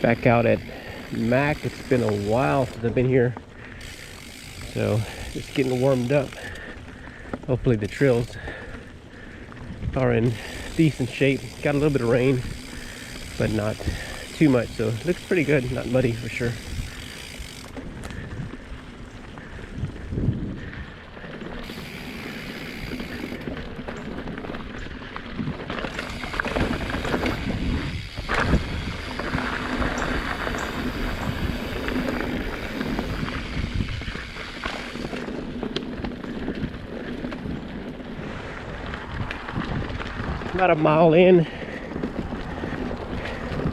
Back out at Mac. It's been a while since I've been here, so just getting warmed up. Hopefully the trails are in decent shape. Got a little bit of rain, but not too much, so it looks pretty good. Not muddy for sure. About a mile in,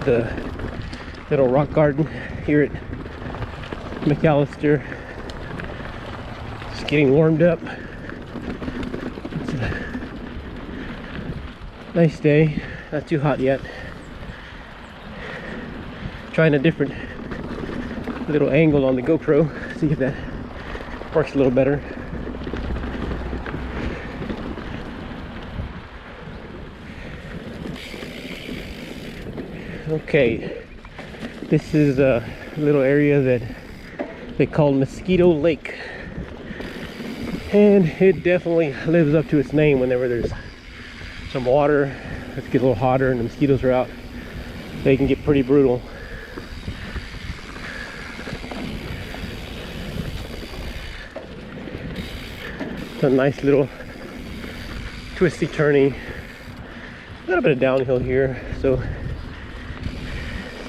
the little rock garden here at McAllister. Just getting warmed up. It's a nice day, not too hot yet. Trying a different little angle on the GoPro, see if that works a little better. Okay, this is a little area that they call Mosquito Lake, and it definitely lives up to its name. Whenever there's some water, it gets a little hotter and the mosquitoes are out, they can get pretty brutal. It's a nice little twisty turny, a little bit of downhill here, so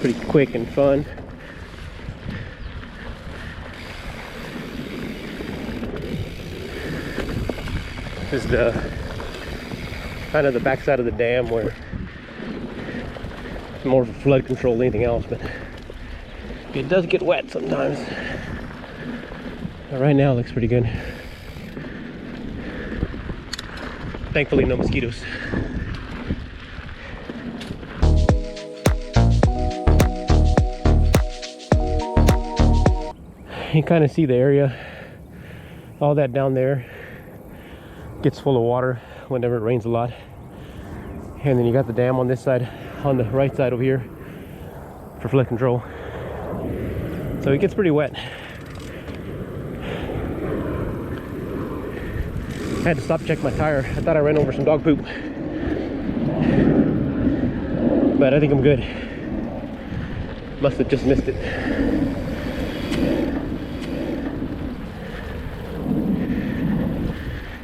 pretty quick and fun. This is the kind of the backside of the dam where it's more of a flood control than anything else, but it does get wet sometimes. But right now it looks pretty good. Thankfully no mosquitoes. You kind of see the area, all that down there gets full of water whenever it rains a lot, and then you got the dam on this side, on the right side over here for flood control, so it gets pretty wet. I had to stop check my tire. I thought I ran over some dog poop, but I think I'm good. Must have just missed it.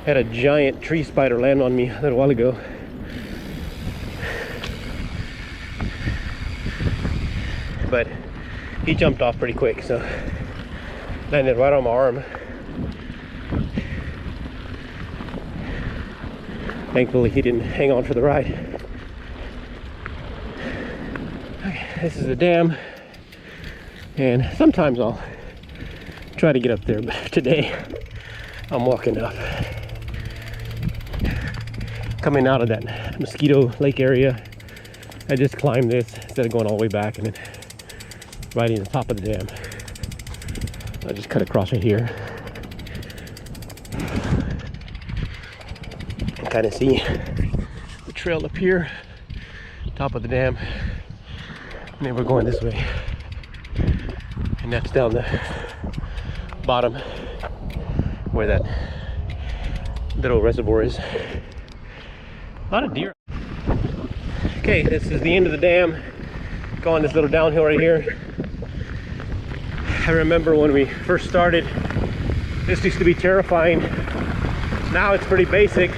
Had a giant tree spider land on me a little while ago. But he jumped off pretty quick, so landed right on my arm. Thankfully he didn't hang on for the ride. Okay, this is the dam, and sometimes I'll try to get up there, but today I'm walking up. Coming out of that Mosquito Lake area, I just climbed this instead of going all the way back and then riding the top of the dam. I just cut across right here. And kind of see the trail up here, top of the dam, and then we're going this way, and that's down the bottom where that little reservoir is. A lot of deer. Okay, this is the end of the dam. Going this little downhill right here. I remember when we first started, this used to be terrifying. Now it's pretty basic.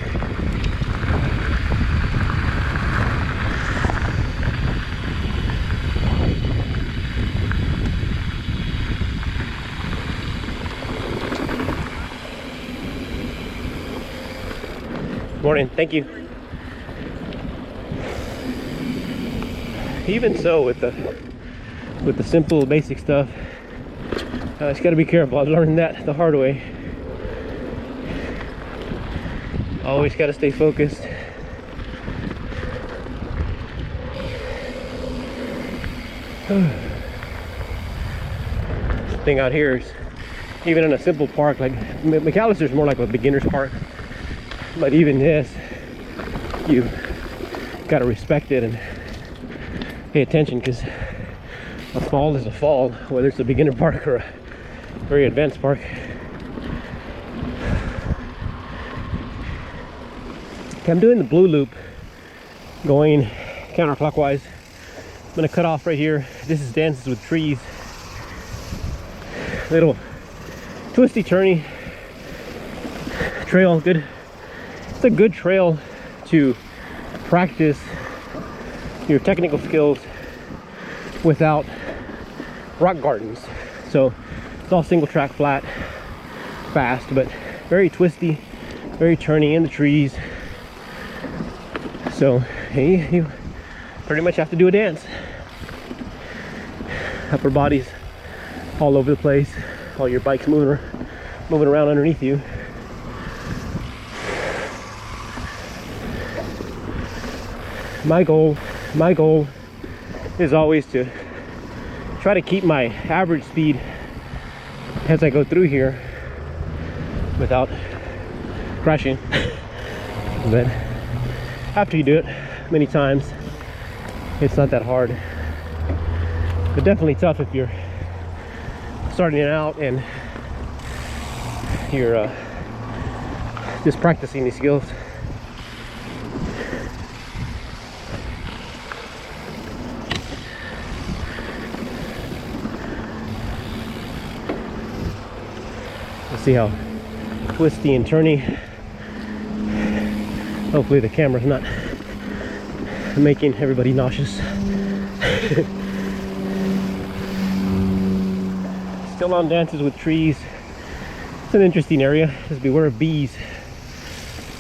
Morning, thank you. Even so, with the simple basic stuff, just got to be careful. I learned that the hard way. Always got to stay focused. The thing out here is, even in a simple park like McAllister's more like a beginner's park, but even this, you got to respect it and pay attention, because a fall is a fall, whether it's a beginner park or a very advanced park. Okay, I'm doing the blue loop going counterclockwise. I'm gonna cut off right here. This is Dances with Trees. Little twisty turny trail. Good. It's a good trail to practice your technical skills without rock gardens. So it's all single track flat, fast, but very twisty, very turny in the trees. So hey, you pretty much have to do a dance. Upper body's all over the place. All your bikes moving around underneath you. My goal is always to try to keep my average speed as I go through here without crashing. But after you do it many times, it's not that hard. But definitely tough if you're starting out and you're just practicing these skills. See how twisty and turny. Hopefully the camera's not making everybody nauseous. Still on Dances with Trees. It's an interesting area. Just beware of bees.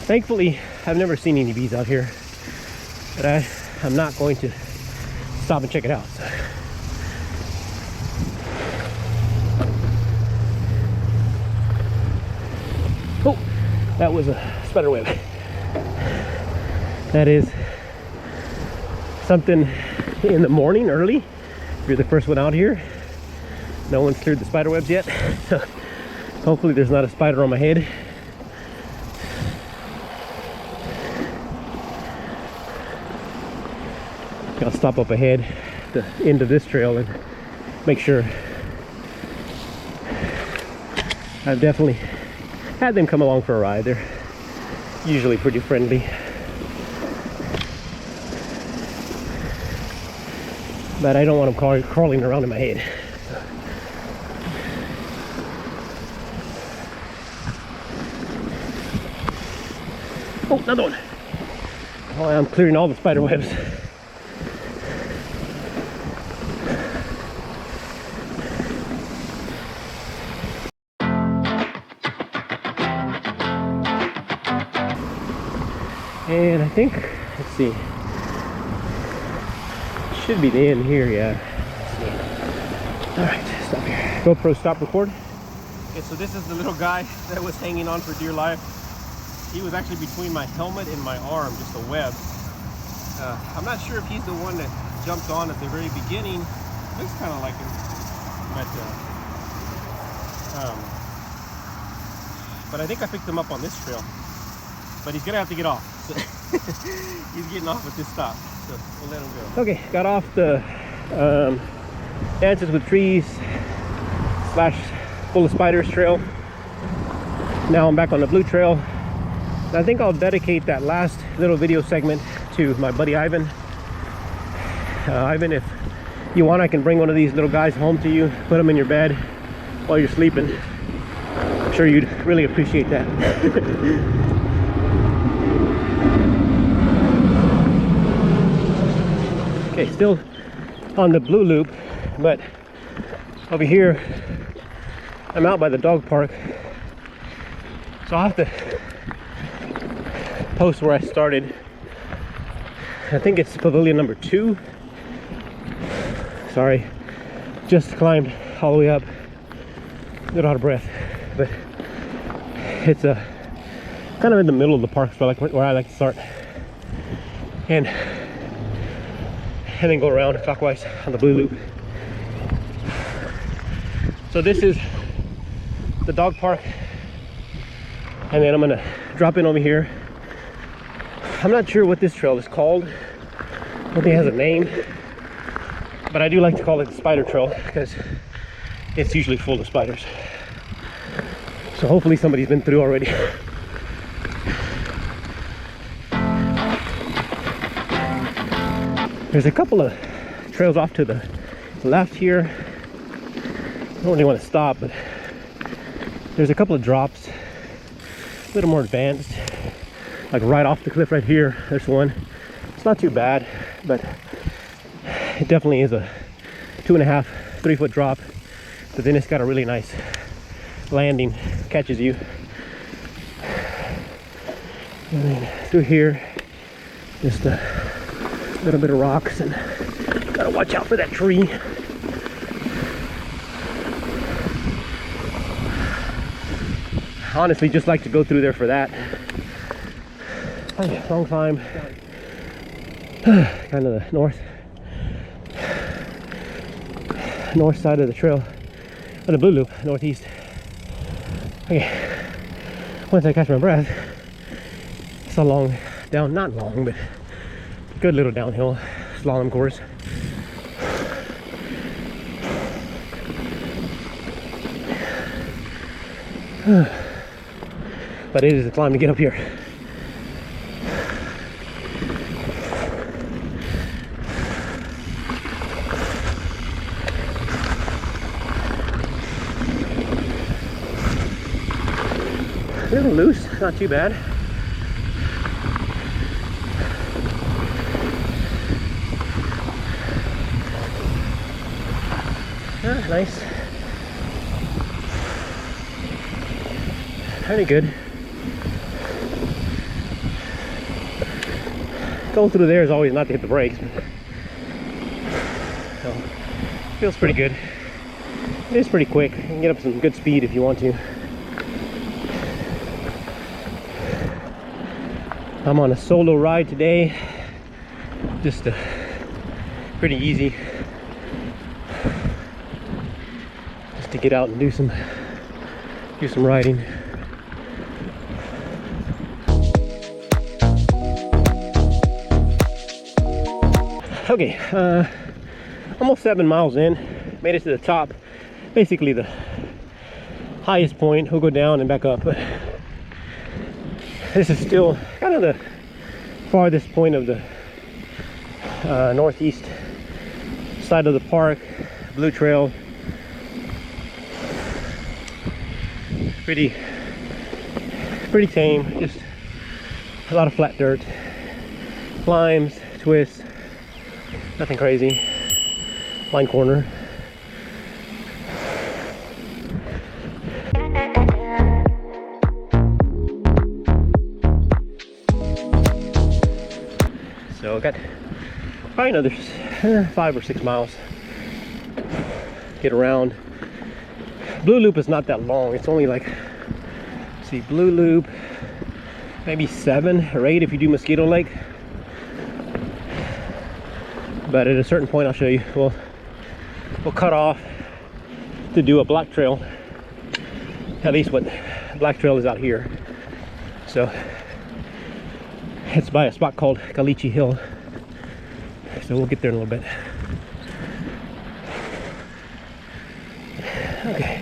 Thankfully, I've never seen any bees out here, but I'm not going to stop and check it out. So. Oh, that was a spider web. That is something in the morning early. If you're the first one out here, no one's cleared the spider webs yet. So hopefully there's not a spider on my head. I'll stop up ahead at the end of this trail and make sure. I've definitely had them come along for a ride. They're usually pretty friendly. But I don't want them crawling around in my head. Oh, another one. Oh, I'm clearing all the spider webs. And I think, let's see, should be the end here, yeah. All right, stop here. GoPro, stop record. Okay, so this is the little guy that was hanging on for dear life. He was actually between my helmet and my arm, just a web. I'm not sure if he's the one that jumped on at the very beginning. Looks kind of like him, but I think I picked him up on this trail. But he's gonna have to get off. So he's getting off at this stop, so we'll let him go. Okay, got off the Dances with Trees / full of spiders trail. Now I'm back on the blue trail. And I think I'll dedicate that last little video segment to my buddy Ivan. Ivan, if you want, I can bring one of these little guys home to you, put them in your bed while you're sleeping. I'm sure you'd really appreciate that. Okay, still on the blue loop, but over here I'm out by the dog park, so I'll have to post where I started. I think it's pavilion number 2. Sorry, just climbed all the way up, a little out of breath, but it's kind of in the middle of the park, so where I like to start, and then go around clockwise on the blue loop. So this is the dog park, and then I'm gonna drop in over here. I'm not sure what this trail is called. I don't think it has a name, But I do like to call it the spider trail because it's usually full of spiders. So hopefully somebody's been through already. There's a couple of trails off to the left here. I don't really want to stop, but there's a couple of drops, a little more advanced, like right off the cliff right here. There's one. It's not too bad, but it definitely is a 2.5, 3 foot drop. But then it's got a really nice landing, catches you. And then through here, just a little bit of rocks, and gotta watch out for that tree. Honestly, just like to go through there for that. Oh, long climb. Kind of the north side of the trail, on the blue loop, northeast. Okay, once I catch my breath, it's a long down, not long, but good little downhill slalom course. But it is a climb to get up here. A little loose, not too bad. Nice. Pretty good. Going through there is always not to hit the brakes. So, feels pretty good. It is pretty quick. You can get up some good speed if you want to. I'm on a solo ride today. Just pretty easy. Just to get out and do some riding. Okay, almost 7 miles in, made it to the top, basically the highest point. We'll go down and back up, but this is still kind of the farthest point of the northeast side of the park. Blue trail, pretty tame, just a lot of flat dirt, climbs, twists. Nothing crazy. Line corner. So I got probably another 5 or 6 miles. Get around. Blue loop is not that long. It's only like, let's see, blue loop, maybe 7 or 8 if you do Mosquito Lake. But at a certain point, I'll show you. We'll cut off to do a black trail. At least what black trail is out here. So it's by a spot called Caliche Hill. So we'll get there in a little bit. Okay.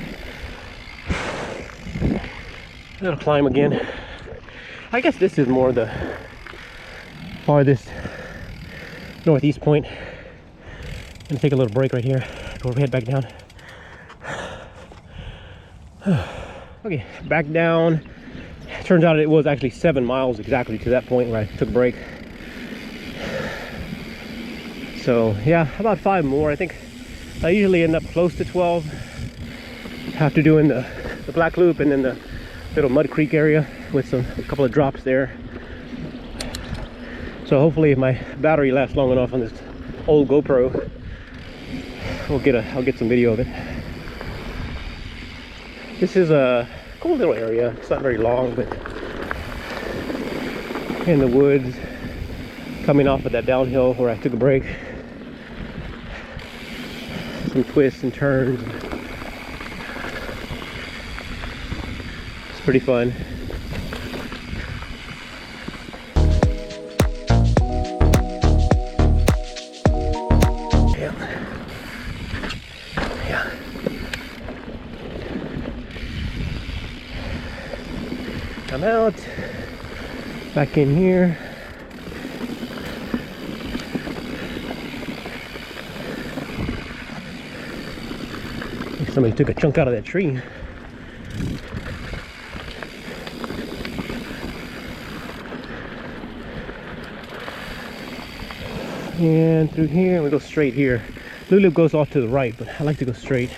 A little climb again. I guess this is more the farthest northeast point. I'm gonna take a little break right here before we head back down. Okay, back down. Turns out it was actually 7 miles exactly to that point where I took a break. So yeah, about 5 more. I think I usually end up close to 12 after doing the black loop and then the little mud creek area with a couple of drops there. So hopefully if my battery lasts long enough on this old GoPro, I'll get some video of it. This is a cool little area. It's not very long, but in the woods, coming off of that downhill where I took a break. Some twists and turns. It's pretty fun. come out, back in here. Somebody took a chunk out of that tree. And through here, we go straight here. Lulu goes off to the right, but I like to go straight.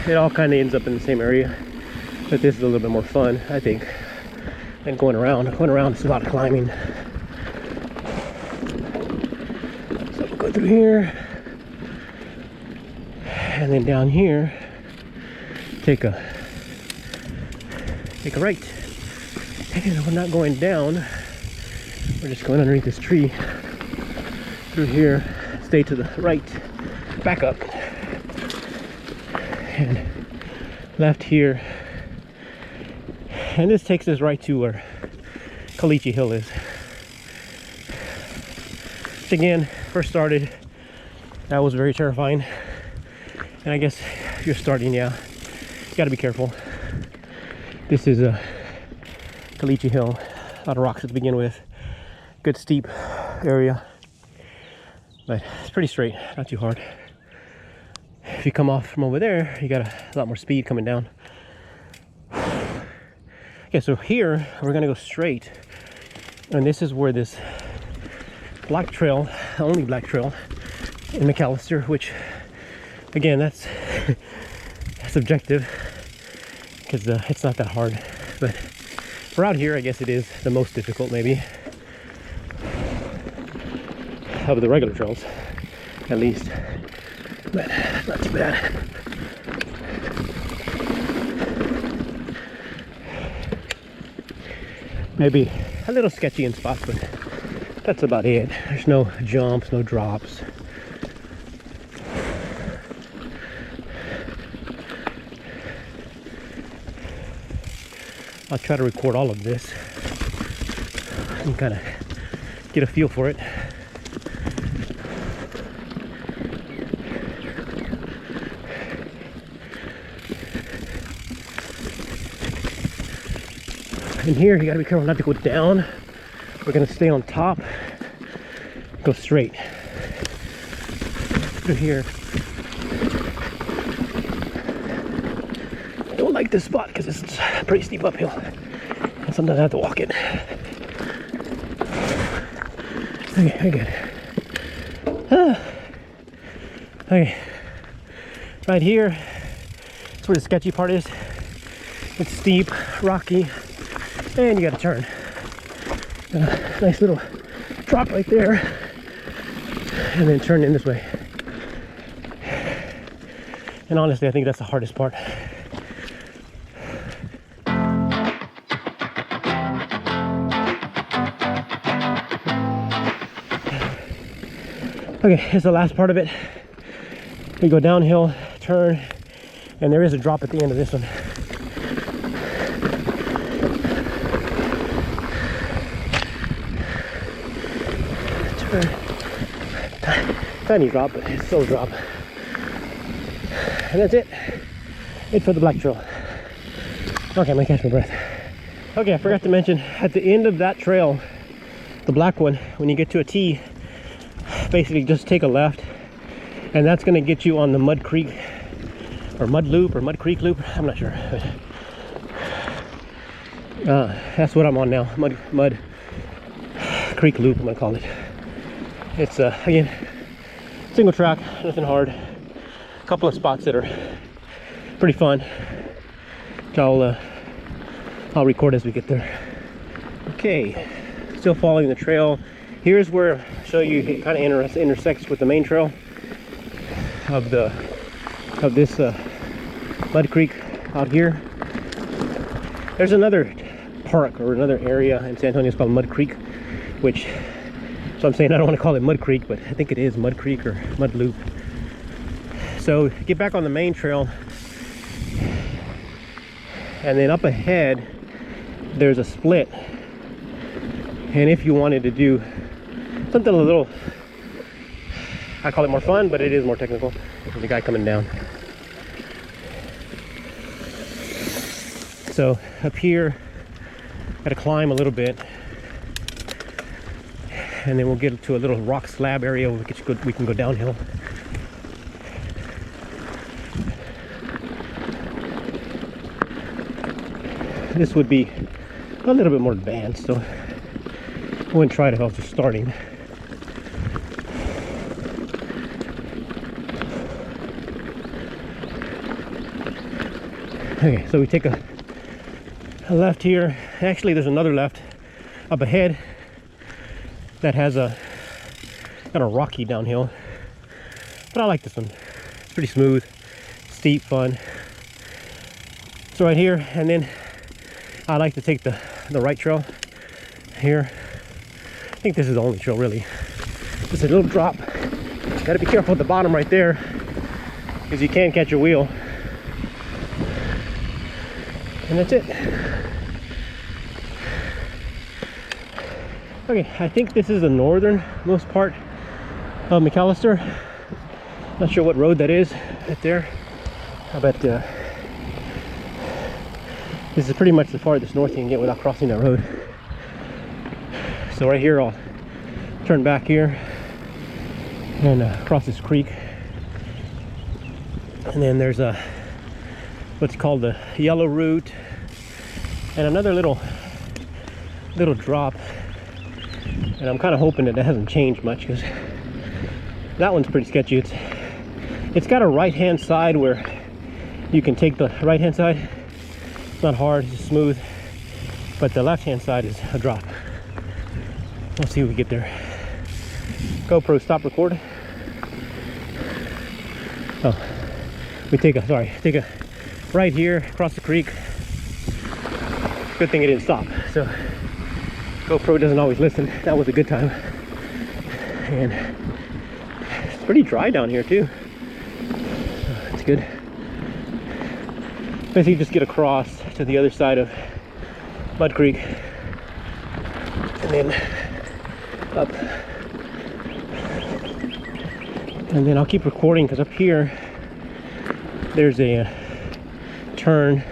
It all kind of ends up in the same area, but this is a little bit more fun, I think, than going around. Going around is a lot of climbing. So we'll go through here, and then down here, take a right. And we're not going down, we're just going underneath this tree through here, stay to the right, back up, and left here, and this takes us right to where Caliche Hill is. Which again, first started, that was very terrifying, and I guess if you're starting, yeah, you gotta be careful. This is a Caliche Hill, a lot of rocks to begin with, good steep area, but it's pretty straight, not too hard. If you come off from over there, you got a lot more speed coming down. Okay, so here we're gonna go straight, and this is where this black trail, only black trail in McAllister, which again, that's subjective because it's not that hard, but for out here, I guess it is the most difficult, maybe, of the regular trails, at least. But not too bad. Maybe a little sketchy in spots, but that's about it. There's no jumps, no drops. I'll try to record all of this and kind of get a feel for it. In here, you gotta be careful not to go down. We're gonna stay on top, go straight through here. I don't like this spot because it's a pretty steep uphill, and sometimes I have to walk it. Okay, very good. Okay, right here, that's where the sketchy part is. It's steep, rocky, and you gotta turn. Nice little drop right there, and then turn in this way. And honestly, I think that's the hardest part. Okay, here's the last part of it. We go downhill, turn, and there is a drop at the end of this one. Tiny drop, but it's still a drop. And that's it. It for the black trail. Okay, I'm gonna catch my breath. Okay, I forgot to mention, at the end of that trail, the black one, when you get to a T, basically just take a left, and that's gonna get you on the Mud Creek, or Mud Loop, or Mud Creek Loop, I'm not sure. But, that's what I'm on now, Mud Creek Loop, I'm gonna call it. It's again, single track, nothing hard. A couple of spots that are pretty fun. I'll record as we get there. Okay, still following the trail. Here's where I'll show you it kind of intersects with the main trail of this Mud Creek out here. There's another park or another area in San Antonio. It's called Mud Creek, which, so I'm saying I don't want to call it Mud Creek, but I think it is Mud Creek or Mud Loop. So get back on the main trail, and then up ahead there's a split, and if you wanted to do something a little, I call it more fun, but it is more technical, The guy coming down. So up here, gotta climb a little bit, and then we'll get to a little rock slab area where we can go downhill. This would be a little bit more advanced, so I wouldn't try it if I was just starting. Okay, so we take a left here. Actually, there's another left up ahead that has a kind of rocky downhill, but I like this one. It's pretty smooth, steep, fun. So right here, and then I like to take the right trail here. I think this is the only trail really. Just a little drop. Got to be careful at the bottom right there, because you can catch your wheel. And that's it. Okay, I think this is the northernmost part of McAllister. Not sure what road that is right there, but this is pretty much the farthest north you can get without crossing that road. So right here, I'll turn back here and cross this creek. And then there's a what's called the yellow root, and another little drop. And I'm kind of hoping that hasn't changed much, because that one's pretty sketchy. It's got a right-hand side where you can take the right-hand side. It's not hard, it's just smooth. But the left-hand side is a drop. Let's see if we get there. GoPro, stop recording. Oh, we take a right here across the creek. Good thing it didn't stop. So GoPro doesn't always listen. That was a good time. And it's pretty dry down here too. So it's good. Basically just get across to the other side of Mud Creek and then up. And then I'll keep recording, because up here there's a turn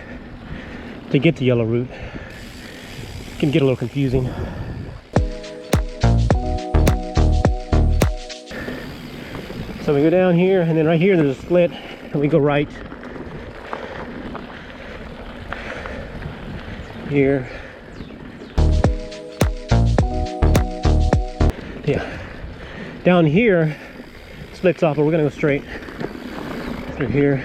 to get to Yellow Root. It can get a little confusing. So we go down here, and then right here there's a split, and we go right here. Yeah, down here splits off, but we're gonna go straight through here.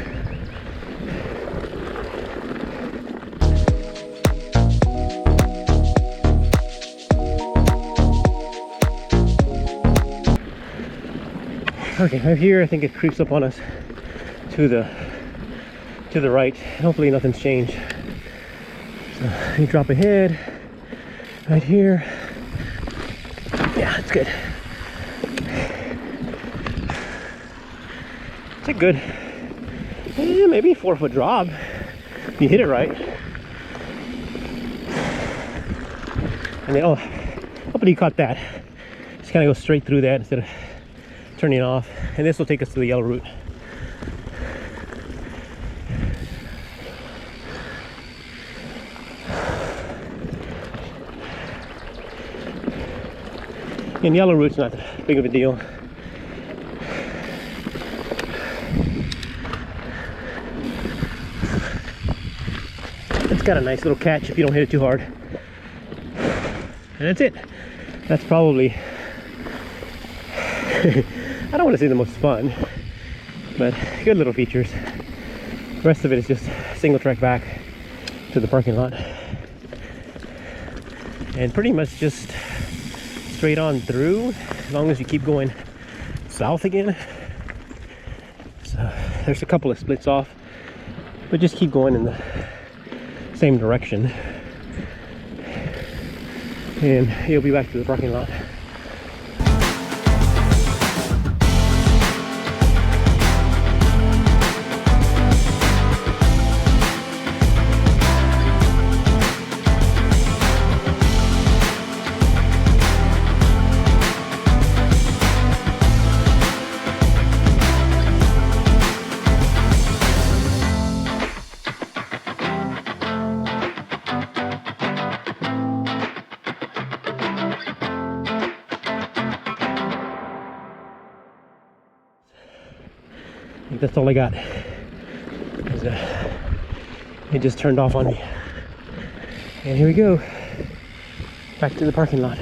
Okay, right here I think it creeps up on us to the right. Hopefully nothing's changed. So you drop ahead right here. Yeah, it's good. It's a good, maybe 4-foot drop if you hit it right. And then, oh, hopefully you caught that. Just kind of go straight through that instead of turning off. And this will take us to the Yellow Root. And Yellow Root's not that big of a deal. It's got a nice little catch if you don't hit it too hard. And that's it. That's probably I don't want to say the most fun, but good little features. The rest of it is just single track back to the parking lot, and pretty much just straight on through, as long as you keep going south again. So there's a couple of splits off, but just keep going in the same direction, and you'll be back to the parking lot. think that's all I got. It just turned off on me. And here we go. Back to the parking lot.